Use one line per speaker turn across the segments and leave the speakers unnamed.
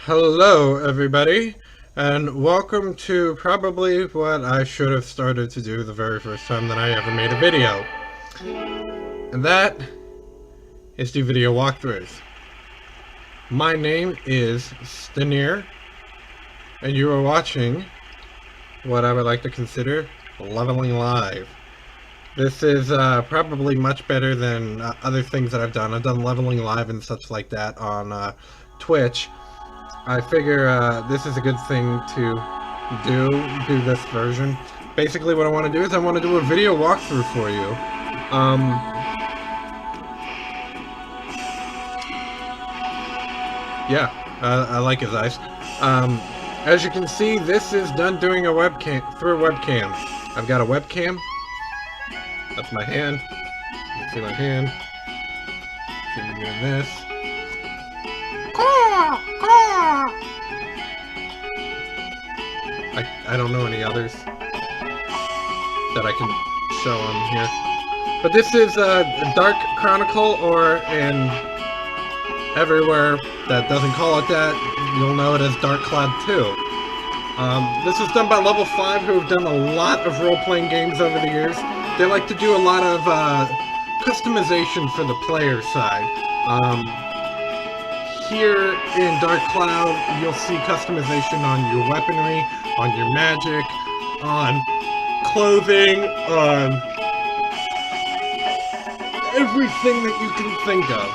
Hello, everybody, and welcome to probably what I should have started to do the very first time that I ever made a video. And that is the video walkthroughs. My name is Stanier, and you are watching what I would like to consider leveling live. This is probably much better than other things that I've done. I've done leveling live and such like that on Twitch. I figure this is a good thing to do this version. Basically what I want to do is I want to do a video walkthrough for you. Yeah, I like his eyes. As you can see, this is done doing a webcam, through a webcam. I've got a webcam. That's my hand. You can see my hand. See me doing this. I don't know any others that I can show on here. But this is Dark Chronicle, or in everywhere that doesn't call it that, you'll know it as Dark Cloud 2. This is done by Level 5, who have done a lot of role-playing games over the years. They like to do a lot of customization for the player side. Here in Dark Cloud, you'll see customization on your weaponry, on your magic, on clothing, on everything that you can think of,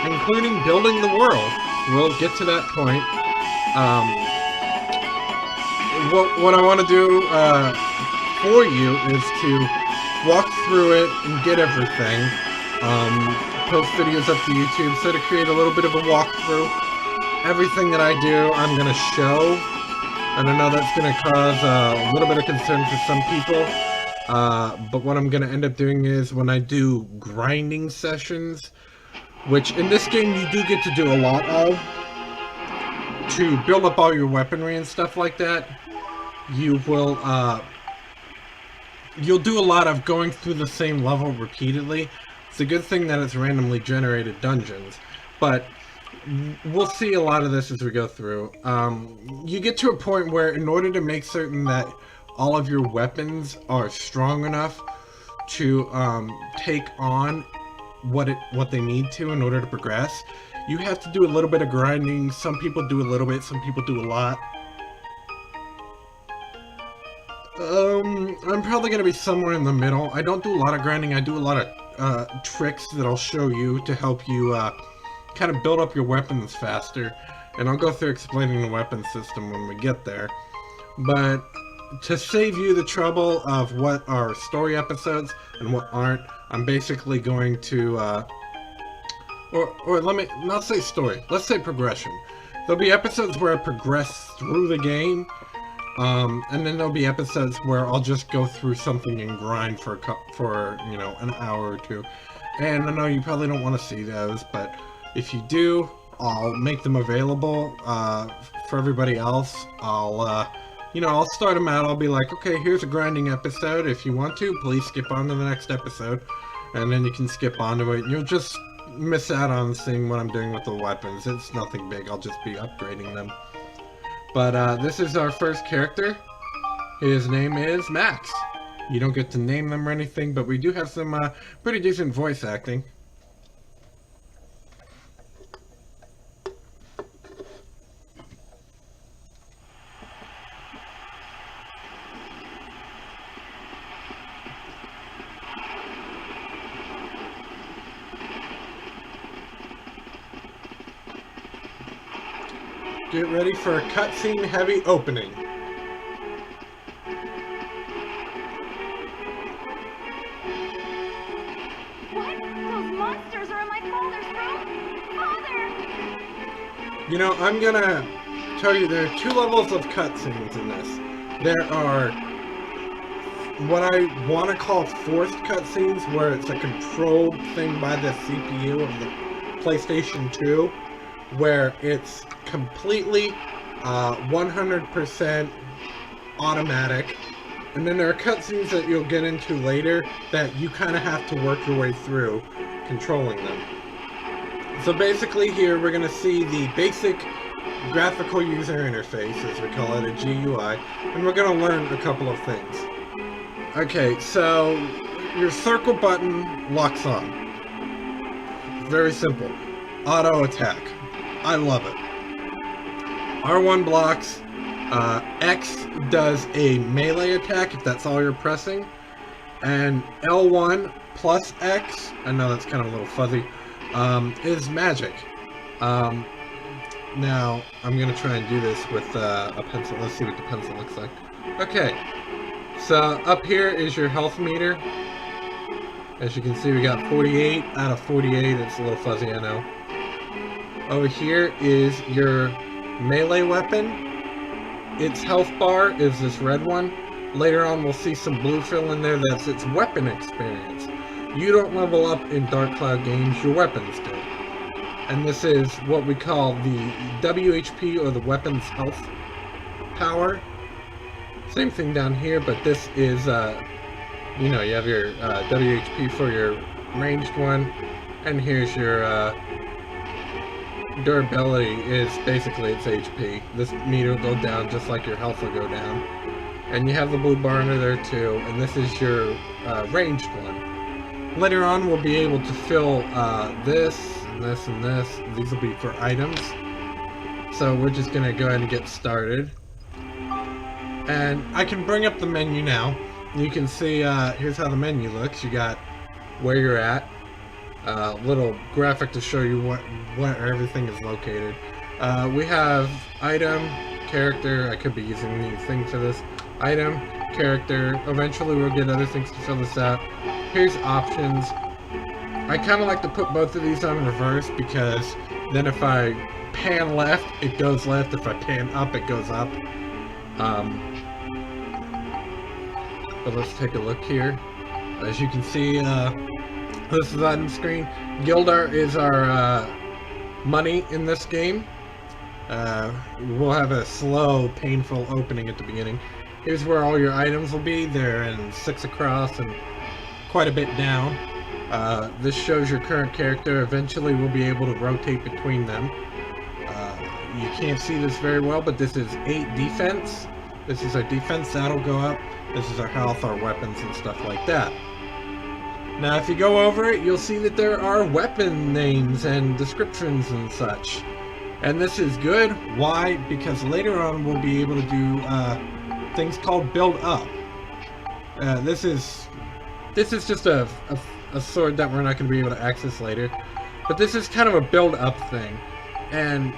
including building the world. We'll get to that point. What I want to do for you is to walk through it and get everything. Post videos up to YouTube, so to create a little bit of a walkthrough. Everything that I do, I'm going to show, and I know that's going to cause a little bit of concern for some people, but what I'm going to end up doing is when I do grinding sessions, which in this game you do get to do a lot of, to build up all your weaponry and stuff like that, you will, you'll do a lot of going through the same level repeatedly. It's a good thing that it's randomly generated dungeons, but we'll see a lot of this as we go through. You get to a point where in order to make certain that all of your weapons are strong enough to take on what they need to in order to progress, you have to do a little bit of grinding. Some people do a little bit, some people do a lot. I'm probably going to be somewhere in the middle. I don't do a lot of grinding, I do a lot of tricks that I'll show you to help you kind of build up your weapons faster, and I'll go through explaining the weapon system when we get there. But to save you the trouble of what are story episodes and what aren't, I'm basically going to or let me not say story, let's say progression. There'll be episodes where I progress through the game, and then there'll be episodes where I'll just go through something and grind for you know, an hour or two. And I know you probably don't want to see those, but if you do, I'll make them available for everybody else. You know, I'll start them out. I'll be like, okay, here's a grinding episode. If you want to, please skip on to the next episode, and then you can skip onto it. You'll just miss out on seeing what I'm doing with the weapons. It's nothing big. I'll just be upgrading them. But this is our first character. His name is Max. You don't get to name them or anything, but we do have some pretty decent voice acting. Get ready for a cutscene heavy opening.
What? Those monsters are in my father's room? Father!
You know, I'm gonna tell you there are two levels of cutscenes in this. There are what I want to call forced cutscenes, where it's a controlled thing by the CPU of the PlayStation 2, where it's completely 100% automatic, and then there are cutscenes that you'll get into later that you kind of have to work your way through controlling them. So basically here we're going to see the basic graphical user interface, as we call it, a GUI, and we're going to learn a couple of things. Okay, so your circle button locks on. Very simple. Auto attack. I love it. R1 blocks. X does a melee attack if that's all you're pressing. And L1 plus X, I know that's kind of a little fuzzy, is magic. Now, I'm going to try and do this with a pencil. Let's see what the pencil looks like. Okay, so up here is your health meter. As you can see, we got 48 out of 48. It's a little fuzzy, I know. Over here is your melee weapon. Its health bar is this red one. Later on, we'll see some blue fill in there. That's its weapon experience. You don't level up in Dark Cloud games, your weapons do. And this is what we call the WHP, or the weapon's health power. Same thing down here, but this is, you know, you have your WHP for your ranged one, and here's your durability is basically its HP. This meter will go down just like your health will go down. And you have the blue bar under there too, and this is your ranged one. Later on, we'll be able to fill this, and this, and this. These will be for items. So we're just going to go ahead and get started. And I can bring up the menu now. You can see, here's how the menu looks. You got where you're at. Little graphic to show you where everything is located. We have item, character. I could be using the thing for this. Item, character. Eventually we'll get other things to fill this out. Here's options. I kind of like to put both of these on reverse, because then if I pan left, it goes left. If I pan up, it goes up. But let's take a look here. As you can see, this is on the screen. Gildar is our money in this game. We'll have a slow, painful opening at the beginning. Here's where all your items will be. They're in 6 across and quite a bit down. This shows your current character. Eventually we'll be able to rotate between them. You can't see this very well, but this is 8 defense. This is our defense, that'll go up. This is our health, our weapons, and stuff like that. Now if you go over it, you'll see that there are weapon names and descriptions and such. And this is good. Why? Because later on we'll be able to do things called build up. This is just a sword that we're not going to be able to access later. But this is kind of a build up thing. And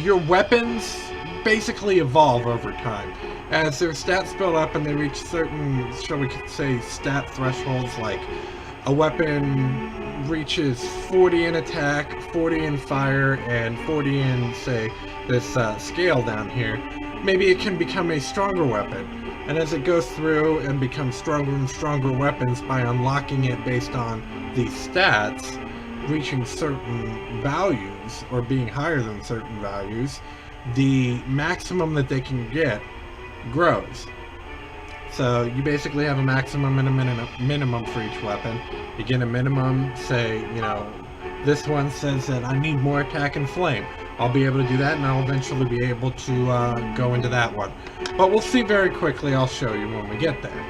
your weapons basically evolve over time. As their stats build up and they reach certain, shall we say, stat thresholds, like a weapon reaches 40 in attack, 40 in fire, and 40 in, say, this scale down here, maybe it can become a stronger weapon. And as it goes through and becomes stronger and stronger weapons by unlocking it based on the stats, reaching certain values, or being higher than certain values, the maximum that they can get grows. So you basically have a maximum and a minimum for each weapon. You get a minimum, say, you know, this one says that I need more attack and flame. I'll be able to do that, and I'll eventually be able to go into that one. But we'll see very quickly. I'll show you when we get there.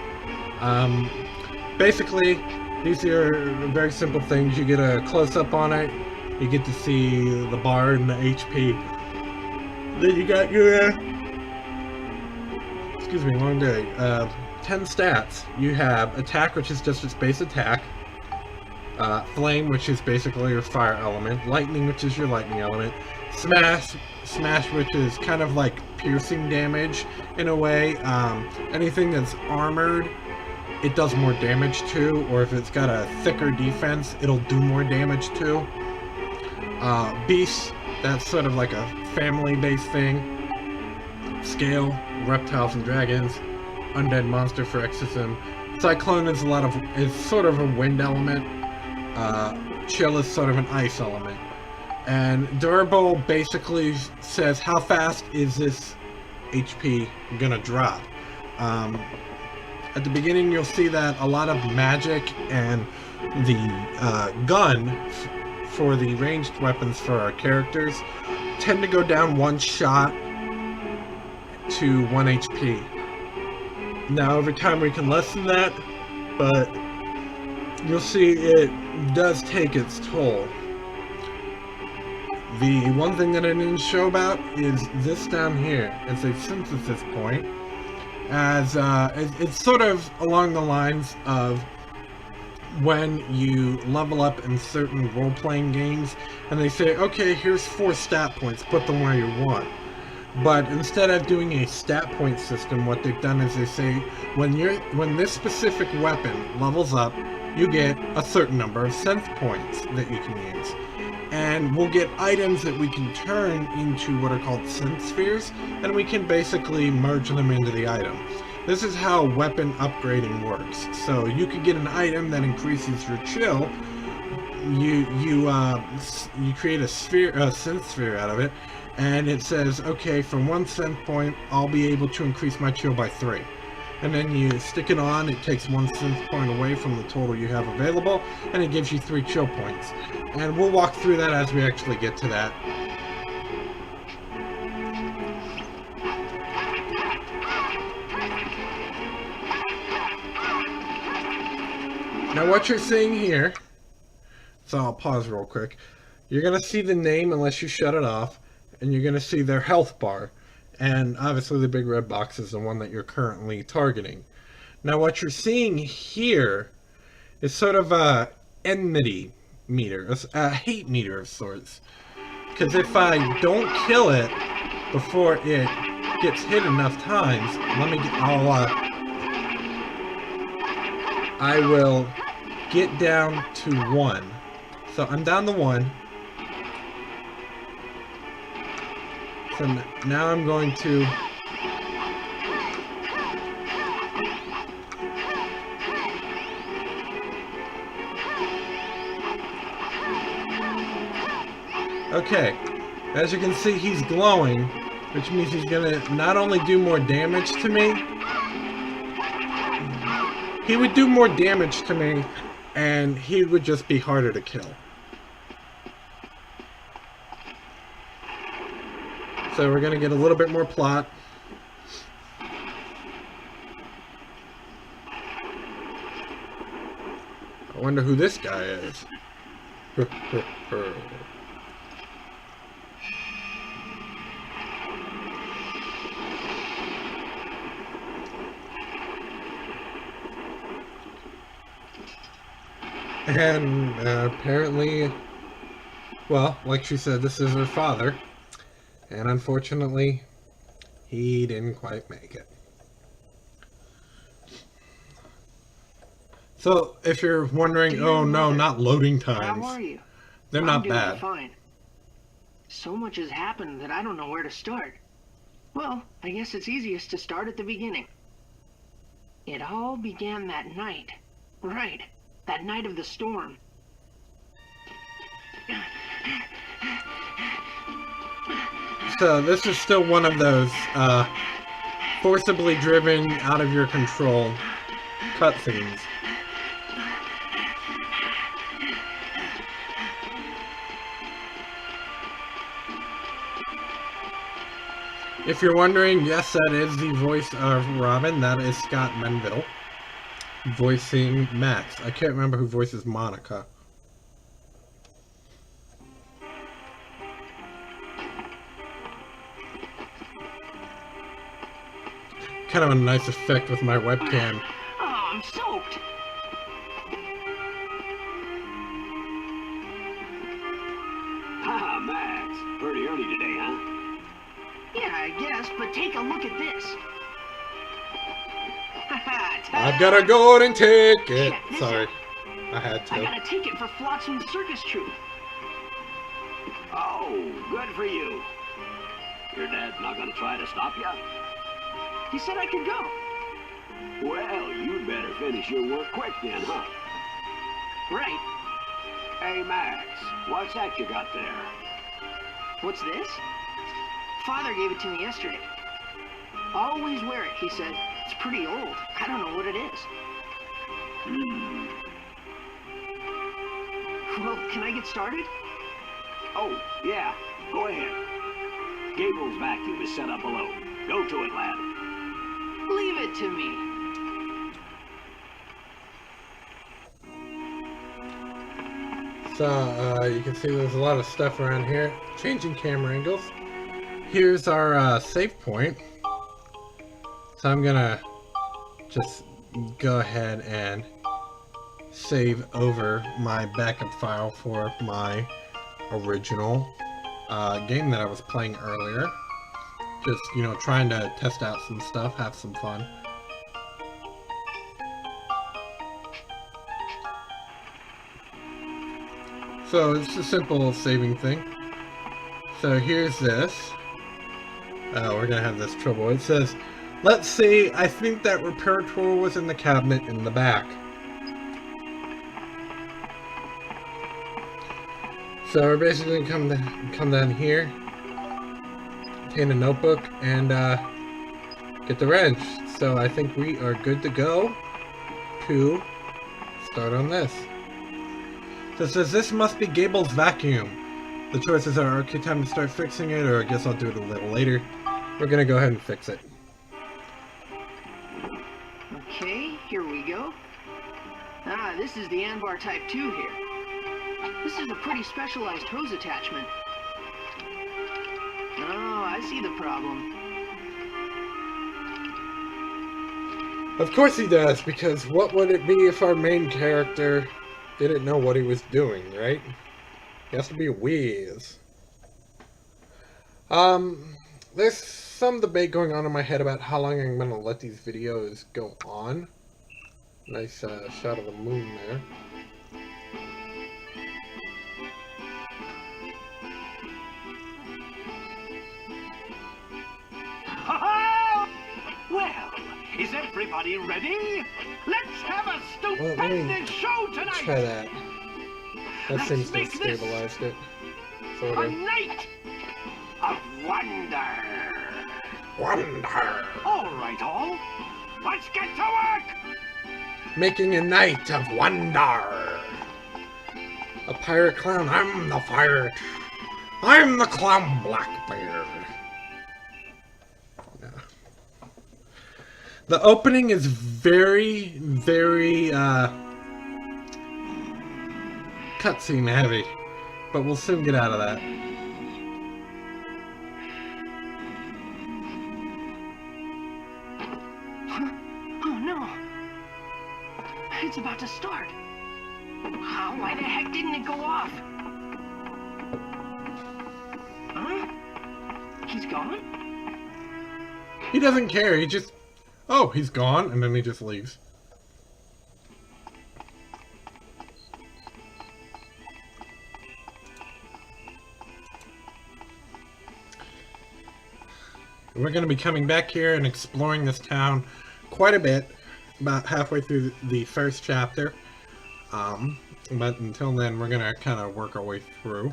Basically, these are very simple things. You get a close-up on it. You get to see the bar and the HP. Then you got your... excuse me, long day. 10 stats. You have attack, which is just its base attack. Flame, which is basically your fire element. Lightning, which is your lightning element. Smash, which is kind of like piercing damage in a way. Anything that's armored, it does more damage to, or if it's got a thicker defense, it'll do more damage to. Beast, that's sort of like a family-based thing. Scale, reptiles and dragons. Undead monster for exorcism. Cyclone is sort of a wind element. Chill is sort of an ice element. And durable basically says how fast is this HP gonna drop. At the beginning you'll see that a lot of magic and the gun for the ranged weapons for our characters tend to go down one shot to 1 HP. Now over time we can lessen that, but you'll see it does take its toll. The one thing that I didn't show about is this down here. It's a synthesis point, as it's sort of along the lines of when you level up in certain role-playing games and they say, okay, here's 4 stat points, put them where you want. But instead of doing a stat point system, what they've done is they say, when this specific weapon levels up, you get a certain number of synth points that you can use. And we'll get items that we can turn into what are called synth spheres, and we can basically merge them into the item. This is how weapon upgrading works. So you could get an item that increases your chill. You create a synth sphere out of it, and it says, okay, from 1 synth point, I'll be able to increase my chill by 3. And then you stick it on, it takes 1 synth point away from the total you have available, and it gives you 3 chill points. And we'll walk through that as we actually get to that. Now what you're seeing here, so I'll pause real quick, you're going to see the name unless you shut it off, and you're going to see their health bar. And obviously the big red box is the one that you're currently targeting. Now what you're seeing here is sort of a enmity meter, a hate meter of sorts. Because if I don't kill it before it gets hit enough times, I will get down to 1. So I'm down to 1. So now I'm going to okay, as you can see, he's glowing, which means he's gonna not only do more damage to me, he would do more damage to me, and he would just be harder to kill. So we're gonna get a little bit more plot. I wonder who this guy is. And apparently, well, like she said, this is her father. And unfortunately, he didn't quite make it. So, if you're wondering, oh no, not loading times.
How are you?
They're not bad.
Fine. So much has happened that I don't know where to start. Well, I guess it's easiest to start at the beginning. It all began that night. Right. That night of the storm.
So this is still one of those forcibly driven, out of your control cutscenes. If you're wondering, yes, that is the voice of Robin. That is Scott Menville voicing Max. I can't remember who voices Monica. Kind of a nice effect with my webcam.
Oh, I'm soaked.
Haha, Max. Pretty early today, huh?
Yeah, I guess, but take a look at this.
I've got a golden ticket.
Check this
Sorry,
out.
I had
I
to.
got a ticket for Flotsam Circus Troupe.
Oh, good for you. Your dad's not gonna try to stop you?
He said I could go.
Well, you'd better finish your work quick then, huh?
Right.
Hey, Max, what's that you got there?
What's this? Father gave it to me yesterday. Always wear it, he said. It's pretty old. I don't know what it is.
Hmm.
Well, can I get started?
Oh, yeah. Go ahead. Gable's vacuum is set up below. Go to it, lad.
Leave it to me.
So, you can see there's a lot of stuff around here. Changing camera angles. Here's our save point. So I'm gonna just go ahead and save over my backup file for my original game that I was playing earlier. Just, you know, trying to test out some stuff, have some fun. So it's a simple saving thing. So here's this. We're gonna have this trouble. It says, let's see, I think that repair tool was in the cabinet in the back. So we're basically come down here, obtain a notebook, and get the wrench. So I think we are good to go to start on this. So it says, this must be Gable's vacuum. The choices are, okay, time to start fixing it, or I guess I'll do it a little later. We're gonna go ahead and fix it.
Okay, here we go. Ah, this is the Anbar Type 2 here. This is a pretty specialized hose attachment. Oh, I see the problem.
Of course he does, because what would it be if our main character didn't know what he was doing, right? He has to be a whiz. There's some debate going on in my head about how long I'm going to let these videos go on. Nice shot of the moon there.
Well, is everybody ready? Let's have a
Well, let me
stupendous show tonight!
try that. That
Let's
seems to have
make this
stabilized it. Sort
A
of.
night of wonder!
Wonder!
All right, all. Let's get to work!
Making a night of wonder! A pirate clown, I'm the pirate! I'm the clown Blackbeard! Yeah. The opening is very, very, cutscene heavy, but we'll soon get out of that.
Oh no! It's about to start. Why the heck didn't it go off? Huh? He's gone?
He doesn't care, he just... Oh, he's gone, and then he just leaves. We're going to be coming back here and exploring this town quite a bit, about halfway through the first chapter. But until then, we're going to kind of work our way through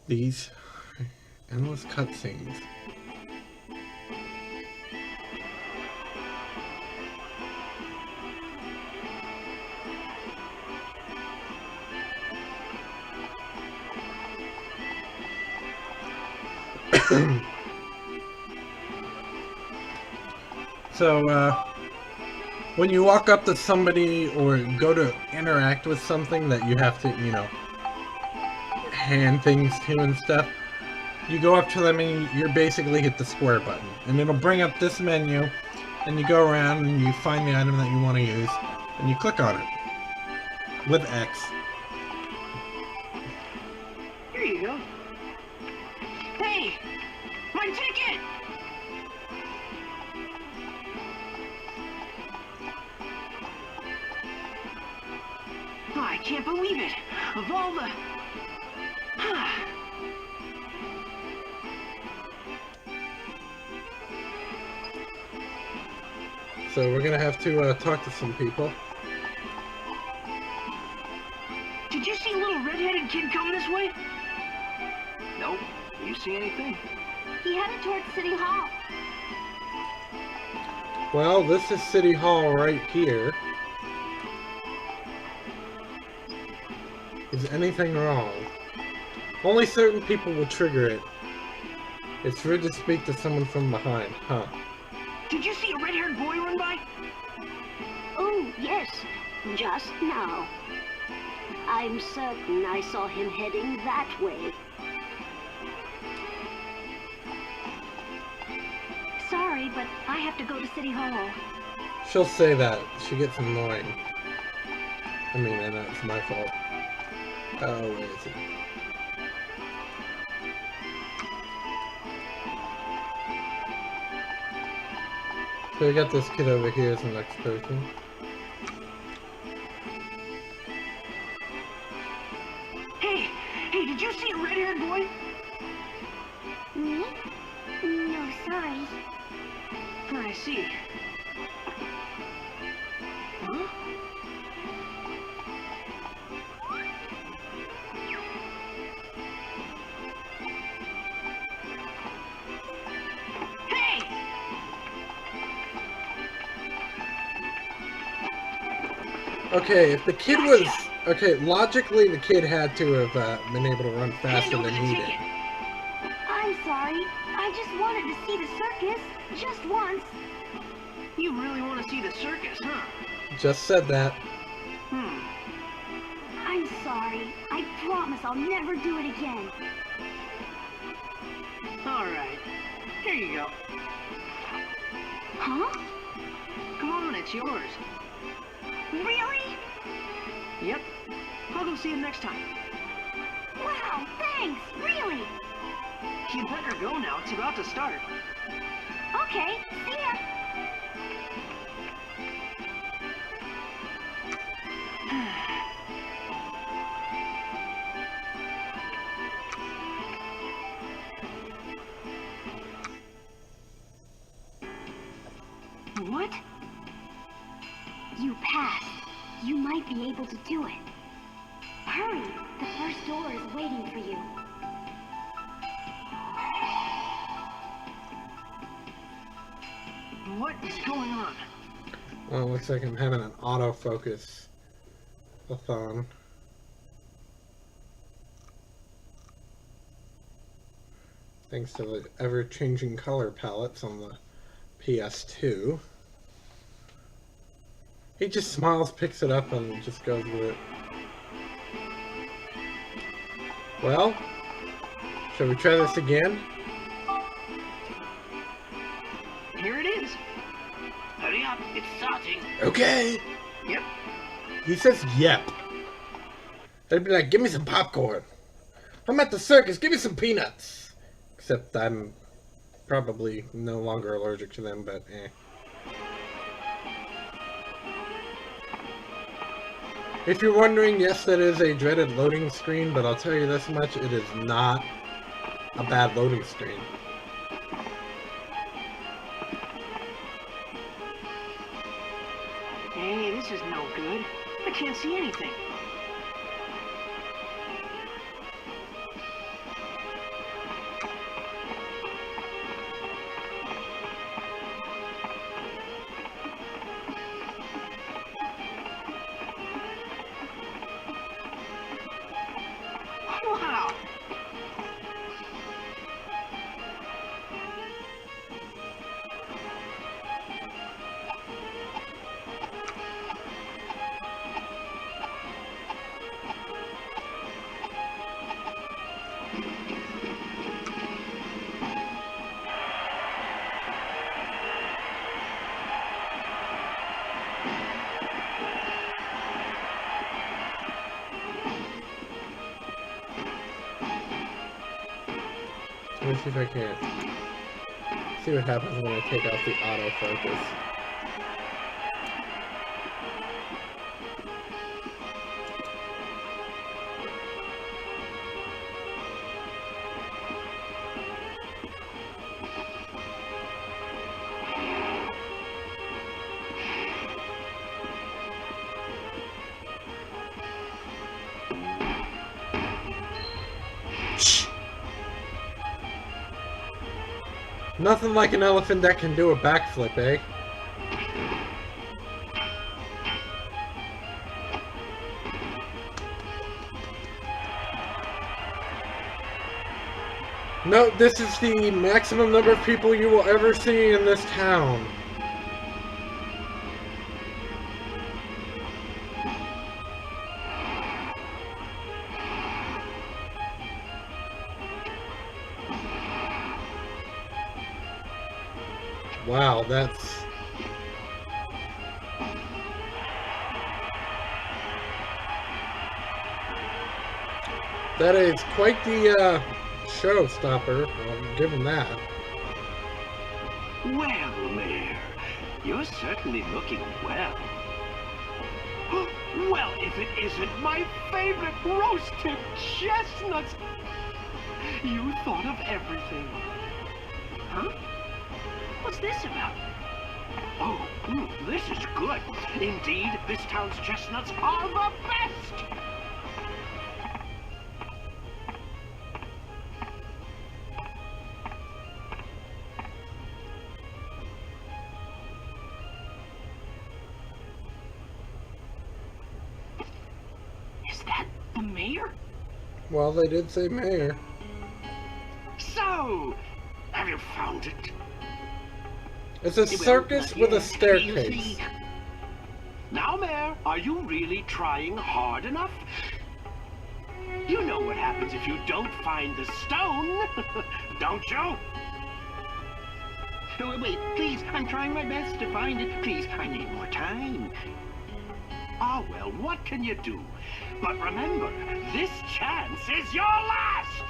these endless cutscenes. So, when you walk up to somebody or go to interact with something that you have to, you know, hand things to and stuff, you go up to them and you basically hit the square button. And it'll bring up this menu, and you go around and you find the item that you want to use, and you click on it with X.
Here you go. Hey! My ticket! Oh, I can't believe it! Of all the...
So we're gonna have to talk to some people.
Did you see a little red-headed kid come this way?
Nope. You see anything?
He headed towards City Hall.
Well, this is City Hall right here. Is anything wrong? Only certain people will trigger it. It's rude to speak to someone from behind, huh?
Did you see a red-haired boy run by?
Oh, yes. Just now. I'm certain I saw him heading that way.
Sorry, but I have to go to City Hall.
She'll say that. She gets annoying. I mean, I know it's my fault. Oh, where is it? So we got this kid over here as the next person.
Hey, did you see a red-haired boy?
Me? No, sorry.
I see. Huh? Hey!
Okay, if the kid was... Okay, logically the kid had to have been able to run faster than he did.
I'm sorry. I just wanted to see the circus. Just once.
You really want to see the circus, huh?
Just said that.
I'm sorry. I promise I'll never do it again.
Alright. Here you go.
Huh?
Come on, it's yours.
Really?
Yep. I'll go see it next time.
Wow, thanks. Really?
You better go now. It's about to start.
Okay, see ya.
What?
You passed. You might be able to do it. Hurry. The first door is waiting for you.
What is going on?
Well, it looks like I'm having an autofocus-a-thon. Thanks to the ever-changing color palettes on the PS2. He just smiles, picks it up, and just goes with it. Well, shall we try this again?
Here it is.
Hurry up, it's starting.
Okay!
Yep.
He says yep. They'd be like, give me some popcorn. I'm at the circus, give me some peanuts. Except I'm probably no longer allergic to them, but eh. If you're wondering, yes, that is a dreaded loading screen, but I'll tell you this much, it is not a bad loading screen.
Hey, this is no good. I can't see anything. Wow!
Let me see if I can see what happens when I take off the autofocus. Nothing like an elephant that can do a backflip, eh? No, this is the maximum number of people you will ever see in this town. Wow, that's... That is quite the, showstopper. I'll give him that.
Well, Mayor, you're certainly looking well. Well, if it isn't my favorite roasted chestnuts! You thought of everything. Huh? What's this about? Oh, this is good. Indeed, this town's chestnuts are the best! Is that the mayor?
Well, they did say mayor.
So, have you found it?
It's a circus with a staircase.
Now, Mayor, are you really trying hard enough? You know what happens if you don't find the stone, don't you? Oh, wait, please, I'm trying my best to find it. Please, I need more time. Ah, well, what can you do? But remember, this chance is your last!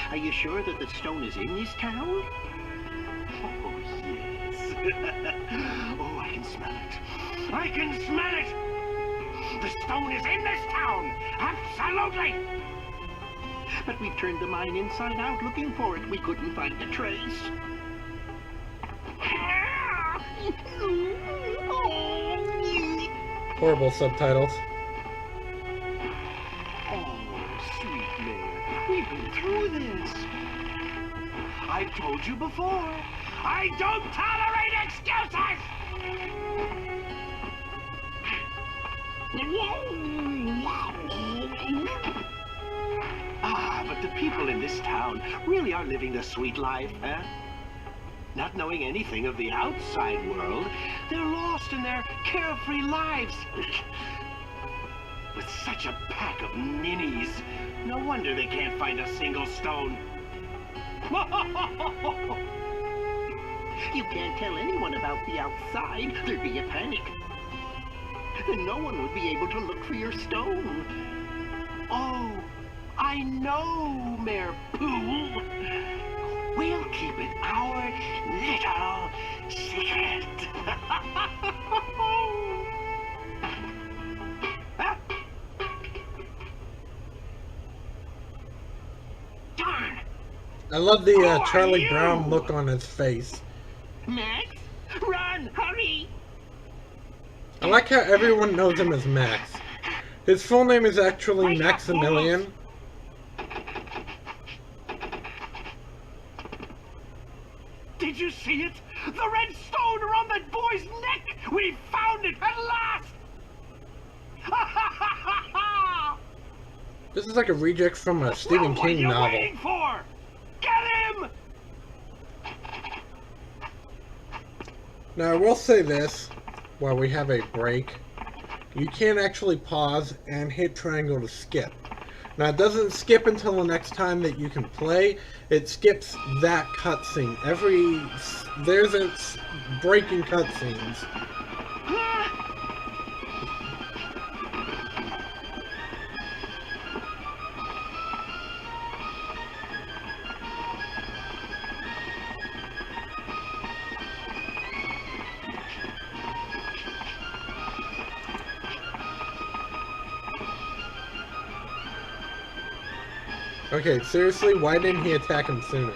Are you sure that the stone is in this town? Oh, yes. Oh, I can smell it. I can smell it! The stone is in this town! Absolutely! But we've turned the mine inside out looking for it. We couldn't find a trace.
Horrible subtitles.
Oh, sweet Mayor, we've been through this. I've told you before, I don't tolerate excuses! Ah, but the people in this town really are living the sweet life, huh? Not knowing anything of the outside world, they're lost in their carefree lives. With such a pack of ninnies, no wonder they can't find a single stone. You can't tell anyone about the outside. There'd be a panic. Then no one would be able to look for your stone. Oh, I know, Mayor Pooh. We'll keep it our little secret. Darn!
I love the Charlie Brown look on his face.
Max, run, hurry!
I like how everyone knows him as Max. His full name is actually Maximilian.
Did you see it? The red stone around that boy's neck! We found it at last!
This is like a reject from a Stephen King novel.
What are you waiting for? Get him!
Now I will say this, while we have a break, you can actually pause and hit triangle to skip. Now it doesn't skip until the next time that you can play, it skips that cutscene. There's a break in cutscenes. Okay, seriously, why didn't he attack him sooner?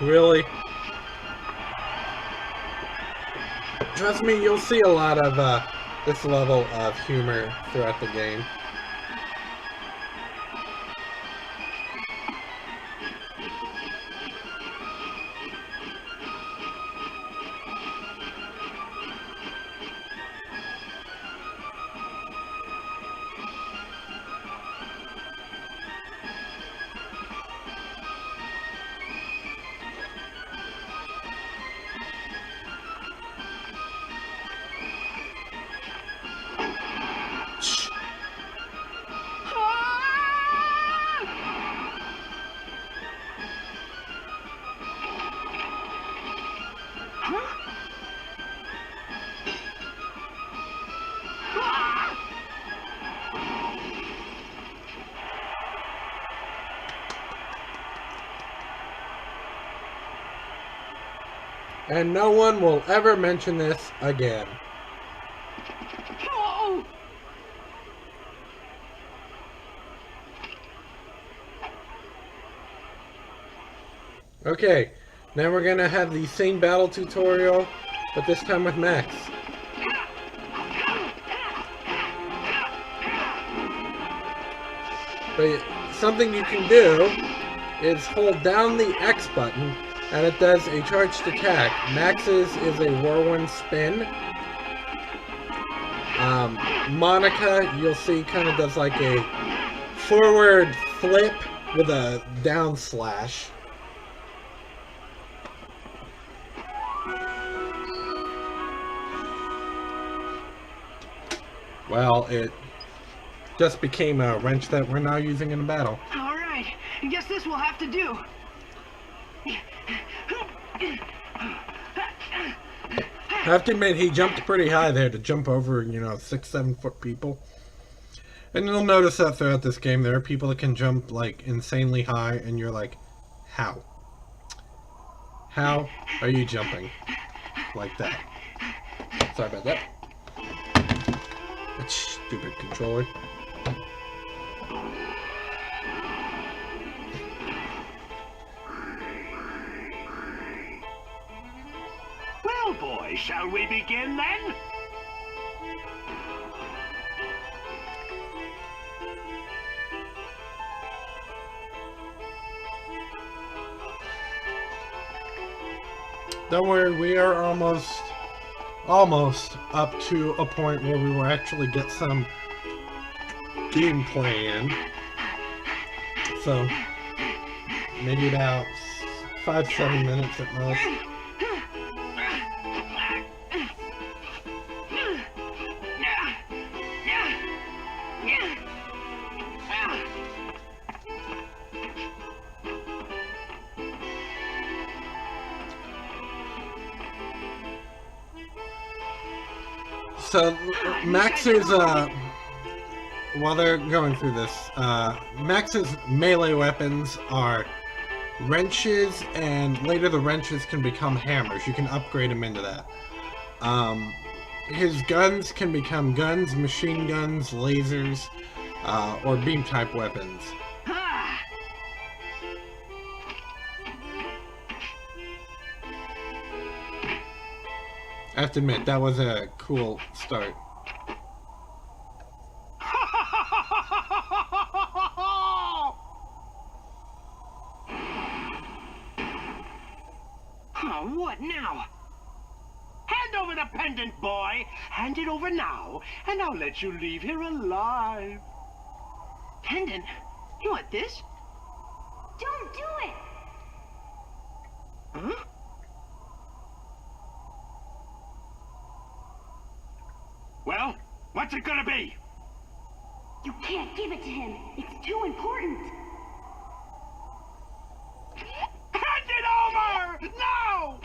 Really? Trust me, you'll see a lot of this level of humor throughout the game. And no one will ever mention this again. Okay, now we're gonna have the same battle tutorial, but this time with Max. But something you can do is hold down the X button, and it does a charged attack. Max's is a whirlwind spin. Monica, you'll see, kind of does like a forward flip with a down slash. Well, it just became a wrench that we're now using in a battle.
All right, I guess this will have to do.
I have to admit, he jumped pretty high there to jump over, you know, 6-7 foot people. And you'll notice that throughout this game, there are people that can jump, like, insanely high, and you're like, how? How are you jumping like that? Sorry about that. That stupid controller.
Well, boys, shall we begin then?
Don't worry, we are almost up to a point where we will actually get some gameplay in. So, maybe about 5-7 minutes at most. So, Max's, while they're going through this, Max's melee weapons are wrenches, and later the wrenches can become hammers. You can upgrade him into that. His guns can become guns, machine guns, lasers, or beam-type weapons. I have to admit, that was a cool start.
Oh, what now? Hand over the pendant, boy. Hand it over now, and I'll let you leave here alive.
Pendant? You want this?
Don't do it!
Huh? Well, what's it gonna be?
You can't give it to him. It's too important.
Hand it over! No!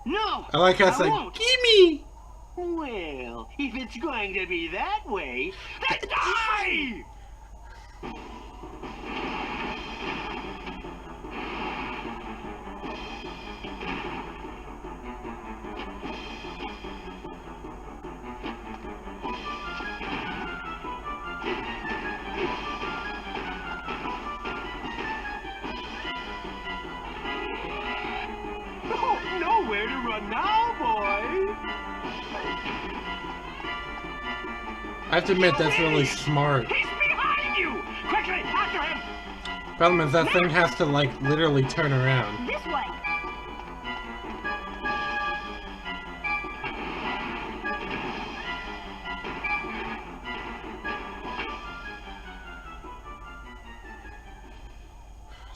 No!
I like how it's like,
won't.
gimme!
Well, if it's going to be that way, then die! Oh, nowhere to run now, boy!
I have to admit, that's really smart.
He's behind you! Quickly, after him!
Problem is, that thing has to, like, literally turn around.
This way.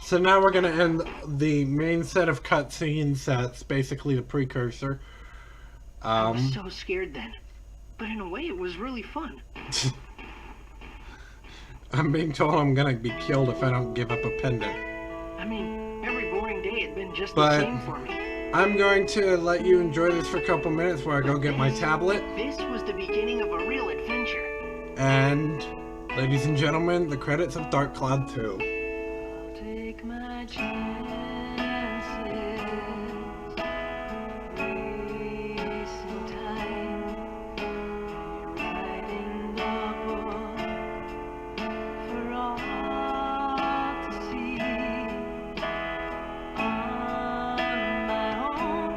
So now we're gonna end the main set of cutscenes. That's basically the precursor.
I was so scared then. But in a way, it was really fun.
I'm being told I'm gonna be killed if I don't give up a pendant.
I mean, every boring day had been just the
But
same for me.
I'm going to let you enjoy this for a couple minutes while I go get my tablet.
This was the beginning of a real adventure.
And, ladies and gentlemen, the credits of Dark Cloud 2.
Take my chances, wasting time, rewriting the book for all to see. On my own,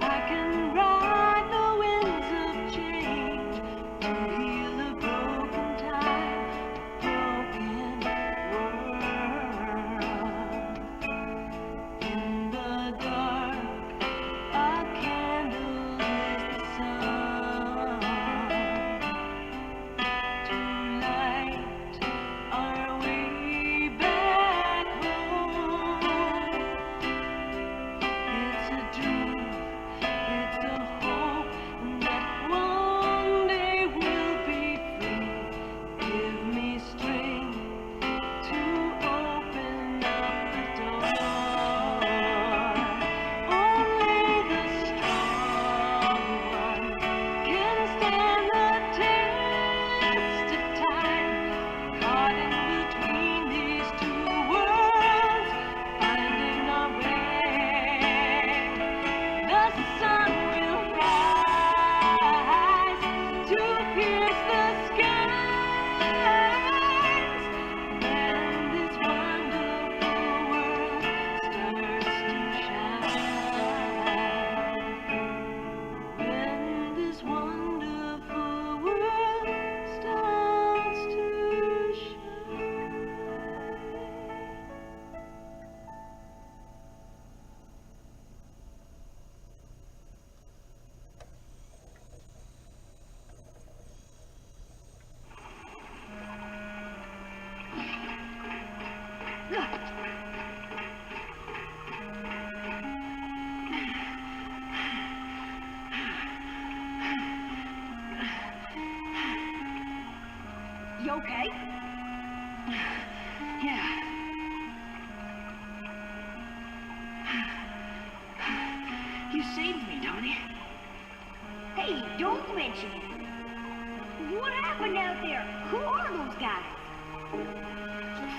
I can ride the winds of change to heal a broken time, broken world. In the dark, a candle is the sun to light our way back home. It's a dream, it's a hope that one day we'll be free. Give me strength to open up the door. Only the strong one can stand the test of time. Caught in between these two worlds, finding our way. The sun will rise to pierce the skies. When this wonderful world starts to shine. When this wonderful world starts to shine.
You okay?
Yeah. You saved me, Tony.
Hey, don't mention it. What happened out there? Who are those guys?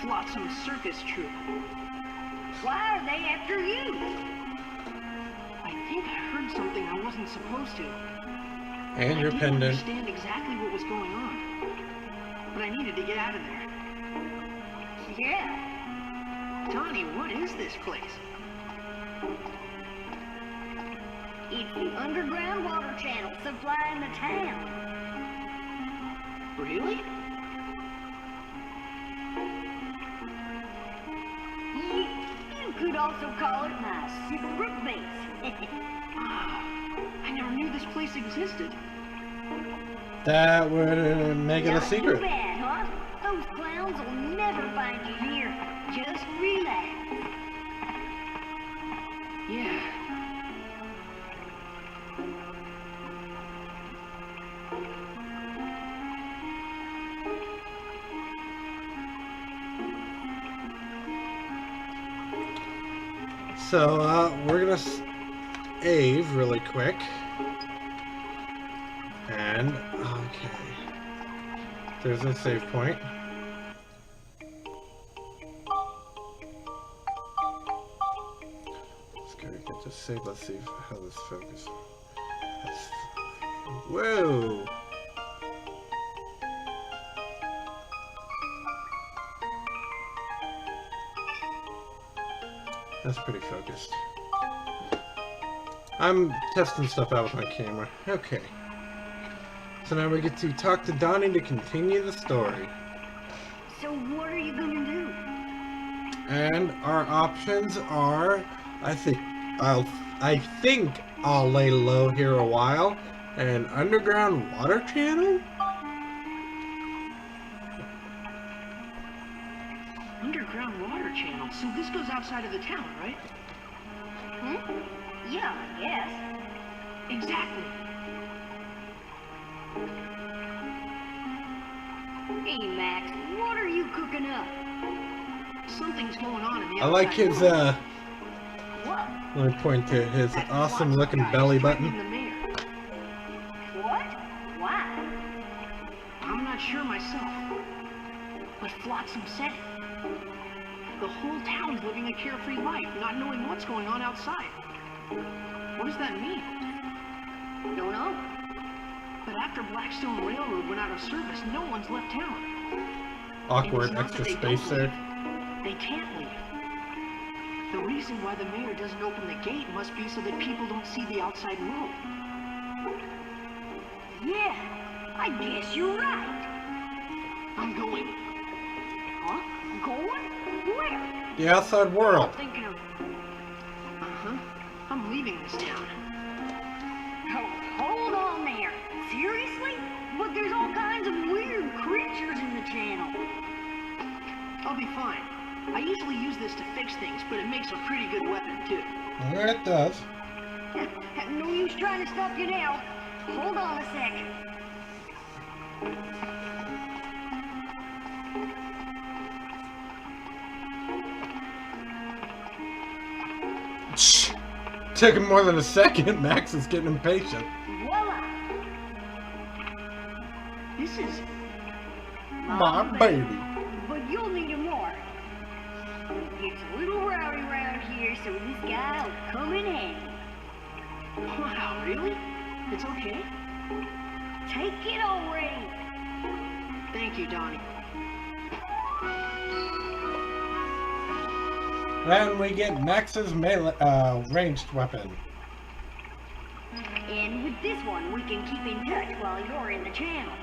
Flotsam Circus Troupe.
Why are they after you?
I think I heard something I wasn't supposed to.
And your
I didn't
pendant.
understand exactly what was going on. But I needed to get out of there.
Yeah.
Tony, what is this place?
It's the underground water channel supplying the town.
Really?
You could also call it my secret base.
I never knew this place existed.
That would make it a
Not too
secret.
bad, huh? Those clowns will never find you here. Just relax.
Yeah.
So, we're gonna save really quick. And, okay. There's a save point. Let's go get this save. Let's see how this focuses. Whoa! That's pretty focused. I'm testing stuff out with my camera. Okay. So now we get to talk to Donnie to continue the story.
So what are you gonna do?
And our options are, I think I'll lay low here a while. An underground water channel?
Underground water channel. So this goes outside of the town, right?
Yeah, I guess.
Exactly.
Hey, Max, what are you cooking up?
Something's going on in the
I like
outside
his,
world.
What?
let me point to his
That
awesome
Watson
looking
guy
belly
is threatening
button.
the mayor.
What? Why?
I'm not sure myself. But Flotsam said it. The whole town's living a carefree life, not knowing what's going on outside. What does that mean?
Don't know.
But after Blackstone Railroad went out of service, no one's left town.
Awkward
And it's not
extra
that they
space
don't
there.
leave. They can't leave. The reason why the mayor doesn't open the gate must be so that people don't see the outside world.
Yeah, I guess you're right.
I'm going.
Huh? Going? Where?
The outside world.
Thinking of... Uh-huh. I'm leaving this town.
Hold on there. Seriously? But there's all kinds of weird creatures in the channel.
I'll be fine. I usually use this to fix things, but it makes a pretty good weapon, too.
It does.
No use trying to stop you now. Hold on a sec.
Shh. Took him more than a second. Max is getting impatient.
Voila!
This is...
My baby.
But you'll need him more. It's a little rowdy around here, so this guy will come in handy.
Wow, really? It's okay?
Take it already.
Thank you, Donnie.
And we get Max's melee, ranged weapon.
And with this one, we can keep in touch while you're in the channel.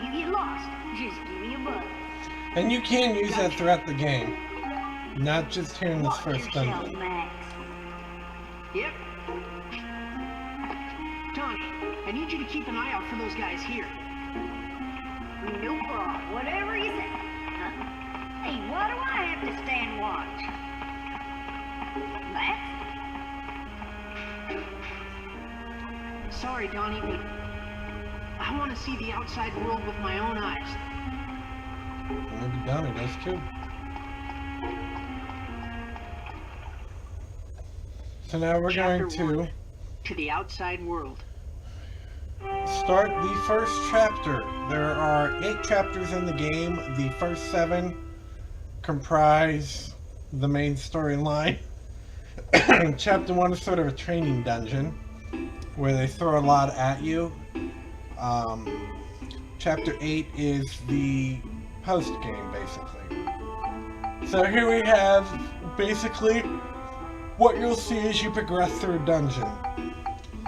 You get lost, just give me a buzz.
And you can use that throughout the game. Not just here in this
Watch
first
yourself,
dungeon.
Max.
Yep. Donnie, I need you to keep an eye out for those guys here.
No problem, whatever you say. Huh? Hey, why do I have to stand watch? Max?
Sorry, Donnie, but I want to see the outside world with my own eyes.
Maybe Donnie does too. So now we're
Chapter
going to
1, to the outside world.
start the first chapter. There are 8 chapters in the game. The first 7 comprise the main storyline. Chapter 1 is sort of a training dungeon where they throw a lot at you. Chapter 8 is the post game, basically. So here we have basically what you'll see as you progress through a dungeon.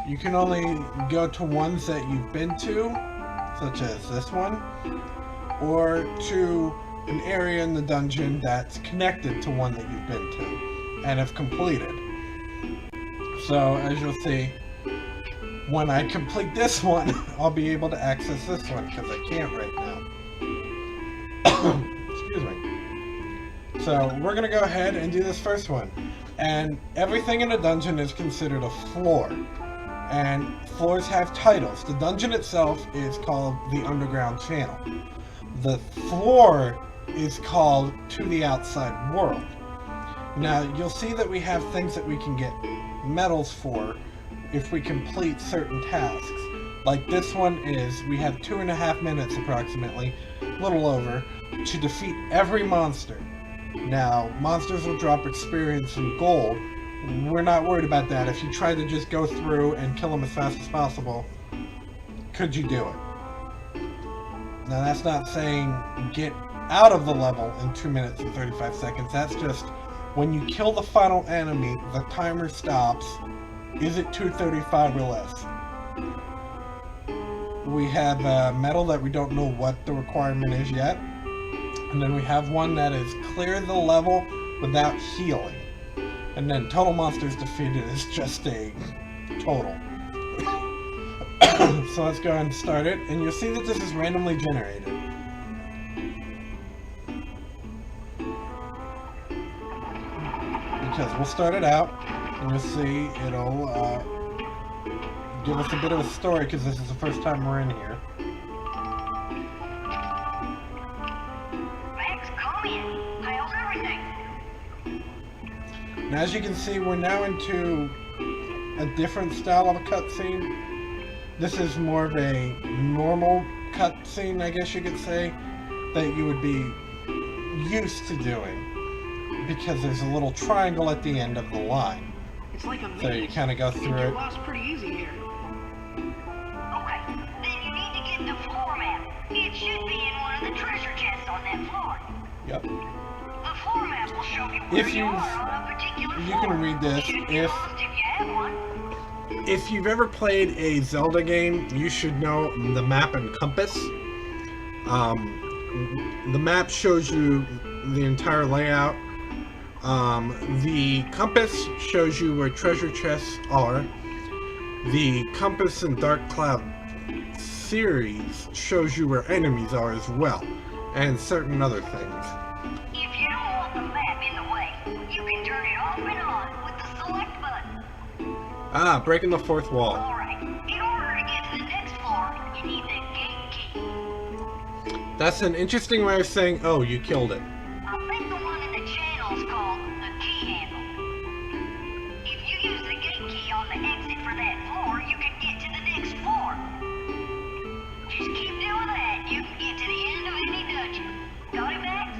You can only go to ones that you've been to, such as this one, or to an area in the dungeon that's connected to one that you've been to and have completed. So as you'll see, when I complete this one, I'll be able to access this one because I can't right now. Excuse me. So we're gonna go ahead and do this first one. And everything in a dungeon is considered a floor. And floors have titles. The dungeon itself is called the Underground Channel. The floor is called To the Outside World. Now, you'll see that we have things that we can get medals for if we complete certain tasks. Like this one is, we have 2.5 minutes approximately, a little over, to defeat every monster. Now, monsters will drop experience and gold. We're not worried about that. If you try to just go through and kill them as fast as possible, could you do it? Now, that's not saying get out of the level in 2 minutes and 35 seconds. That's just when you kill the final enemy, the timer stops. Is it 2:35 or less? We have metal that we don't know what the requirement is yet. And then we have one that is clear the level without healing. And then total monsters defeated is just a total. So let's go ahead and start it. And you'll see that this is randomly generated. Because we'll start it out, and you'll see it'll give us a bit of a story, because this is the first time we're in here.
Max, come in. How's everything?
Now, as you can see, we're now into a different style of a cutscene. This is more of a normal cutscene, I guess you could say, that you would be used to doing. Because there's a little triangle at the end of the line.
It's like a maze.
So you kind of go through
You're
it.
lost pretty easy here.
Okay, then you need to get the floor map. It should be in one of the treasure chests on that floor.
Yep.
The floor map will show you where
If
you
you've-
are on a particular floor.
you can read this.
You should be lost if you have one.
If you've ever played a Zelda game, you should know the map and compass. The map shows you the entire layout. The compass shows you where treasure chests are. The Compass and Dark Cloud series shows you where enemies are as well, and certain other things.
If you don't want the map in the way, you can turn it off and on with the select button.
Ah, breaking the fourth wall.
Alright, in order to get to the next floor, you need the gate key.
That's an interesting way of saying, oh, you killed it.
I think the one in the channel is called the key handle. If you use the gate key on the exit for that floor, you can get to the next floor. Just keep doing that, and you can get to the end of any dungeon. Got it, Max?